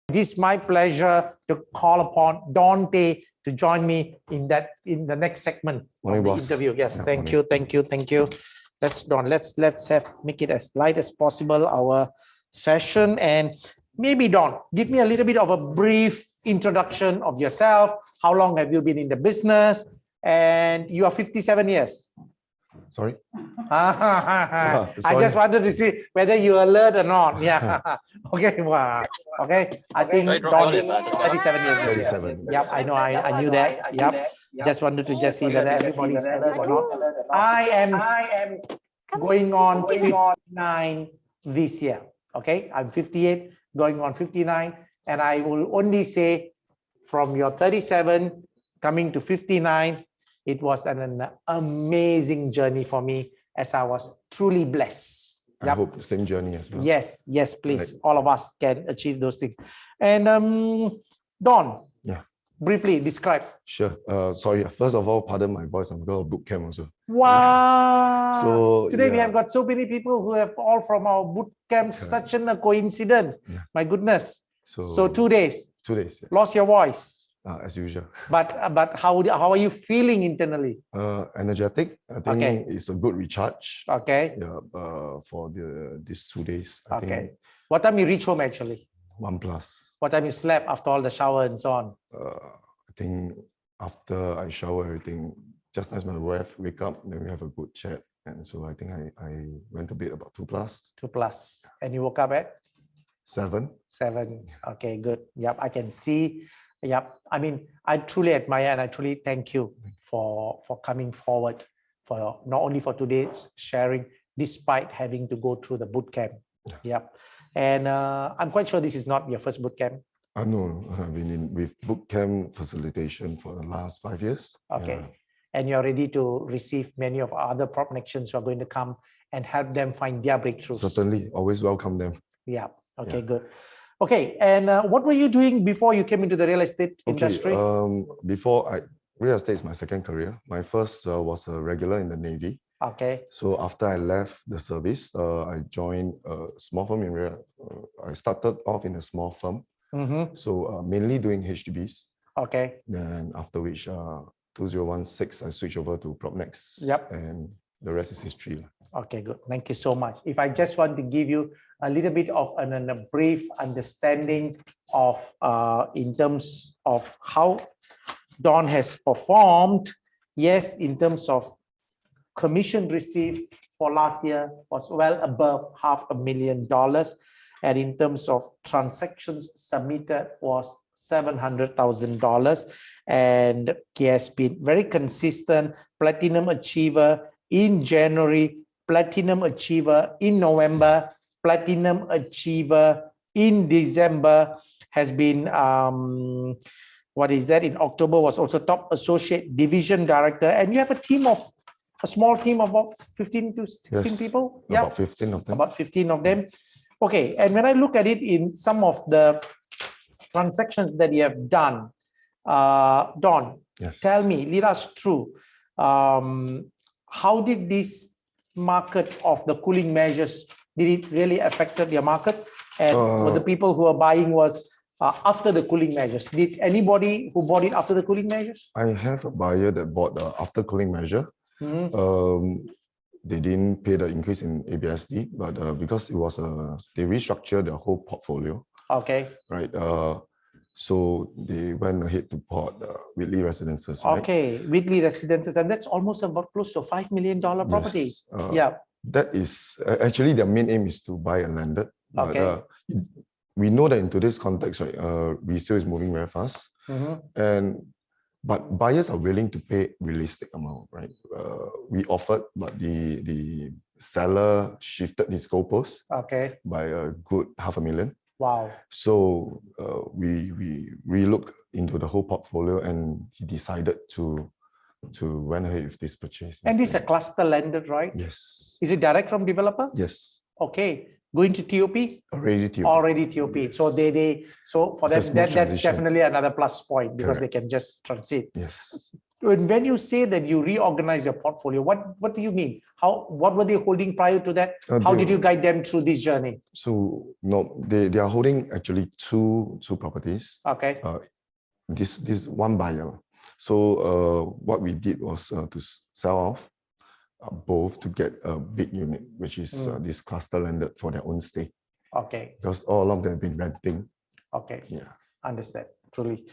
It is my pleasure to call upon Dante to join me in the next segment of the interview. Yes, yeah, thank you. Let's make it as light as possible, our session. And maybe Don, give me a little bit of a brief introduction of yourself. How long have you been in the business? And you are 57 years. Sorry? I just wanted to see whether you alert or not. Yeah. Okay. Wow. Okay. I think Don is 37 years. 37. Yep. I know. I knew that. Yep. Just wanted to just see whether everybody's alert or not. I am going on 59 this year. Okay. I'm 58, going on 59. And I will only say from your 37 coming to 59, it was an amazing journey for me, as I was truly blessed. Yep. I hope the same journey as well. Yes, please. Right. All of us can achieve those things. And Don, yeah, briefly describe. Sure. Sorry, first of all, pardon my voice. I'm going to Bootcamp also. Wow. So today we have got so many people who have all from our Bootcamp. Such a coincidence. Yeah. My goodness. So 2 days. 2 days. Yes. Lost your voice. As usual. But how are you feeling internally? Energetic. I think it's a good recharge. Okay. Yeah. For these 2 days. I think. What time you reach home actually? 1+. What time you slept after all the shower and so on? I think after I shower everything, just as my wife wake up, then we have a good chat. And so I think I went to bed about 2+. 2+. And you woke up at? 7. 7. Okay, good. Yep, I can see. Yep. I mean, I truly admire and I truly thank you for coming forward, for not only for today's sharing, despite having to go through the bootcamp. Yep. And I'm quite sure this is not your first bootcamp. No, I've been with bootcamp facilitation for the last 5 years. Okay. Yeah. And you're ready to receive many of our other Propnexians who are going to come and help them find their breakthroughs. Certainly, always welcome them. Yeah. Okay, good. Okay, and what were you doing before you came into the real estate industry? Real estate is my second career. My first was a regular in the Navy. Okay. So after I left the service, I joined a small firm in real. I started off in a small firm. Mm-hmm. So mainly doing HDBs. Okay. Then after which, 2016, I switched over to Propnex. Yep. And the rest is history. Okay, good. Thank you so much. If I just want to give you a little bit of a brief understanding of in terms of how Don has performed. Yes, in terms of commission received for last year was well above $500,000, and in terms of transactions submitted was $700,000, and he has been very consistent, platinum achiever in January, platinum achiever in November, platinum achiever in December, has been in October was also top associate division director, and you have a small team of about 15 to 16 people. Yeah, about 15 of them. About 15 of them. Okay, and when I look at it in some of the transactions that you have done, Don, tell me, lead us through how did this market of the cooling measures, did it really affected your market? And were the people who are buying was after the cooling measures? Did anybody who bought it after the cooling measures? I have a buyer that bought after cooling measure. Mm-hmm. They didn't pay the increase in ABSD, but because it was they restructured their whole portfolio. Okay. Right. So they went ahead to bought Whitley Residences. Right? Okay, Whitley Residences, and that's almost about close to $5 million property. Yes, that is actually their main aim is to buy a landed. Okay. But, we know that in today's context, right, resale is moving very fast, but buyers are willing to pay realistic amount, right? We offered, but the seller shifted his goalpost by a good $500,000. Wow. So we looked into the whole portfolio, and he decided to went ahead with this purchase. And this is a cluster landed, right? Yes. Is it direct from developer? Yes. Okay. Going to TOP? Already TOP. Already TOP. Yes. So for them, that's definitely another plus point because they can just transit. Yes. when you say that you reorganize your portfolio, what do you mean? What were they holding prior to that? How did you guide them through this journey? So no, they are holding actually two properties. Okay. This one buyer. So what we did was to sell off both to get a big unit, which is this cluster landed for their own stay. Okay. Because all along they've been renting. Okay. Yeah. Understand. Truly.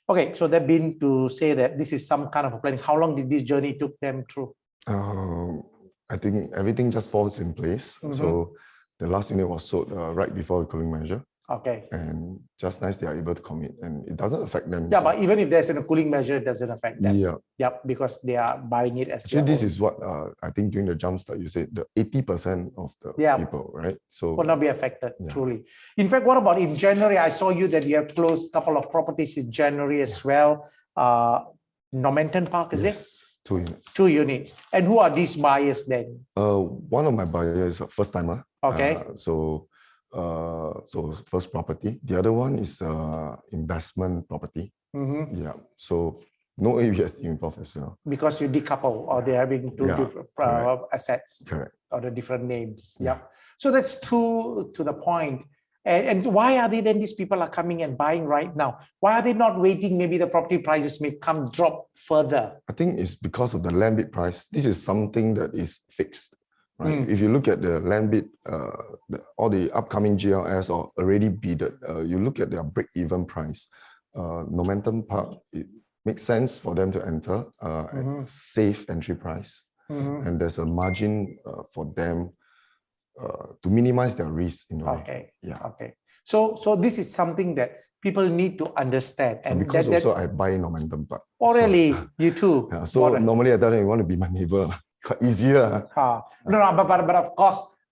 Okay. So that been to say that this is some kind of a planning. How long did this journey took them through? I think everything just falls in place. So the last unit was sold right before the cooling measure. Okay. And just nice they are able to commit, and it doesn't affect them. Yeah, but even if there's a cooling measure, it doesn't affect them. Yeah. Yep, because they are buying it as actually this is what I think during the jumpstart you said the 80% of the people, right? So will not be affected truly. In fact, what about in January? I saw you that you have closed a couple of properties in January as well. Normanton Park, is it? 2 units. 2 units. And who are these buyers then? One of my buyers is a first timer. Okay. So first property. The other one is investment property. Yeah. So no ABSD involved as well. Because you decouple, or they're having two different assets. Correct. Or the different names. Yeah. So that's true to the point. And why are they then these people are coming and buying right now? Why are they not waiting? Maybe the property prices may drop further. I think it's because of the land bid price. This is something that is fixed. Right? If you look at the land bid, all the upcoming GLS are already bidded. You look at their break-even price. Normanton Park, it makes sense for them to enter at safe entry price, and there's a margin for them to minimize their risk in a way. Okay. Yeah. Okay. So this is something that people need to understand, and because also I buy Normanton Park. Oh, really? You too? Yeah, so normally I tell them you want to be my neighbor. Quite easier.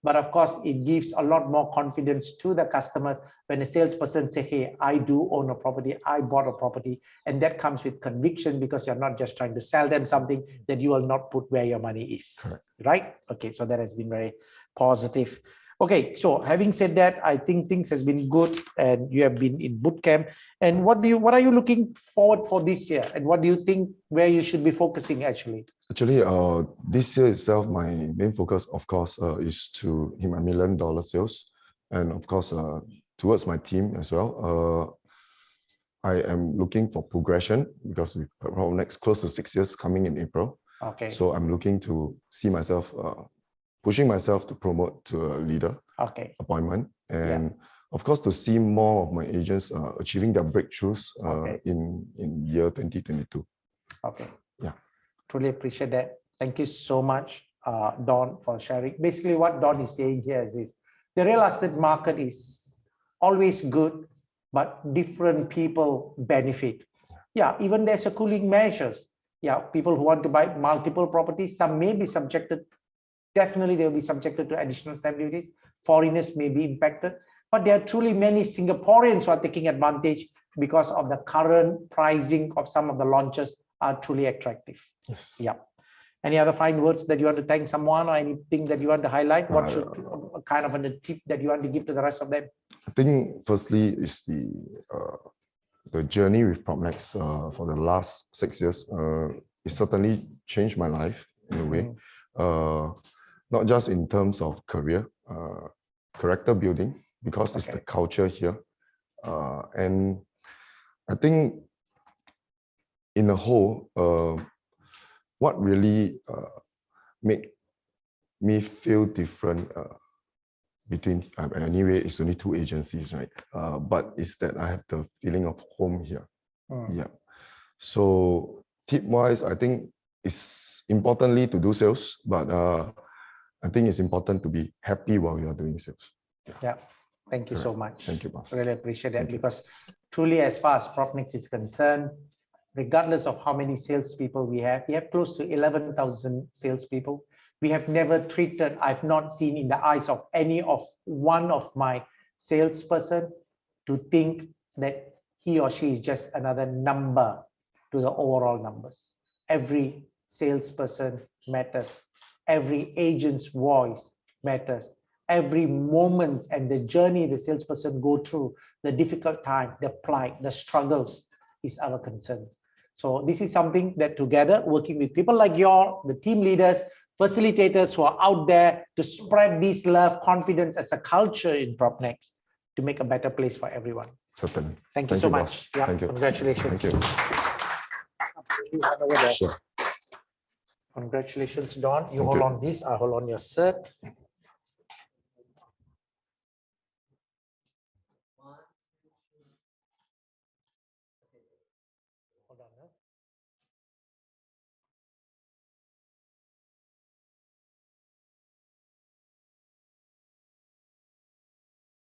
But of course, it gives a lot more confidence to the customers when a salesperson say, hey, I do own a property, I bought a property, and that comes with conviction because you're not just trying to sell them something that you will not put where your money is. Correct. Right? Okay, so that has been very positive. Okay, so having said that, I think things has been good, and you have been in bootcamp. And what are you looking forward for this year? And what do you think where you should be focusing actually? Actually, this year itself, my main focus, of course, is to hit my $1 million sales, and of course, towards my team as well. I am looking for progression because we Propnex close to 6 years coming in April. Okay. So I'm looking to see myself pushing myself to promote to a leader appointment, and of course to see more of my agents achieving their breakthroughs in year 2022. Okay. Yeah. Truly appreciate that. Thank you so much, Don, for sharing. Basically, what Don is saying here is this: the real estate market is always good, but different people benefit. Yeah, even there's a cooling measures. Yeah, people who want to buy multiple properties, some may be subjected. Definitely, they will be subjected to additional stamp duties. Foreigners may be impacted, but there are truly many Singaporeans who are taking advantage because of the current pricing of some of the launches are truly attractive. Yes. Yeah. Any other fine words that you want to thank someone, or anything that you want to highlight? What should kind of a tip that you want to give to the rest of them? I think firstly is the journey with Propnex for the last 6 years. It certainly changed my life in a way. Not just in terms of career, character building, because it's the culture here. And I think in a whole, what really made me feel different between, anyway, it's only 2 agencies, right? But it's that I have the feeling of home here. Yeah. So tip-wise, I think it's importantly to do sales, but I think it's important to be happy while you are doing sales. Yeah. Thank you so much. Thank you, boss. Really appreciate that, because truly, as far as Propnex is concerned, regardless of how many salespeople we have close to 11,000 salespeople. We have never treated, I've not seen in the eyes of any of one of my salesperson to think that he or she is just another number to the overall numbers. Every salesperson matters. Every agent's voice matters. Every moment and the journey the salesperson go through, the difficult time, the plight, the struggles is our concern. So this is something that together, working with people like the team leaders, facilitators who are out there to spread this love, confidence as a culture in Propnex to make a better place for everyone. Certainly. Thank you so much. boss. Yeah, Thank you. congratulations. Thank you. Sure. Congratulations, Don. You Thank hold you. on this, I hold on your cert.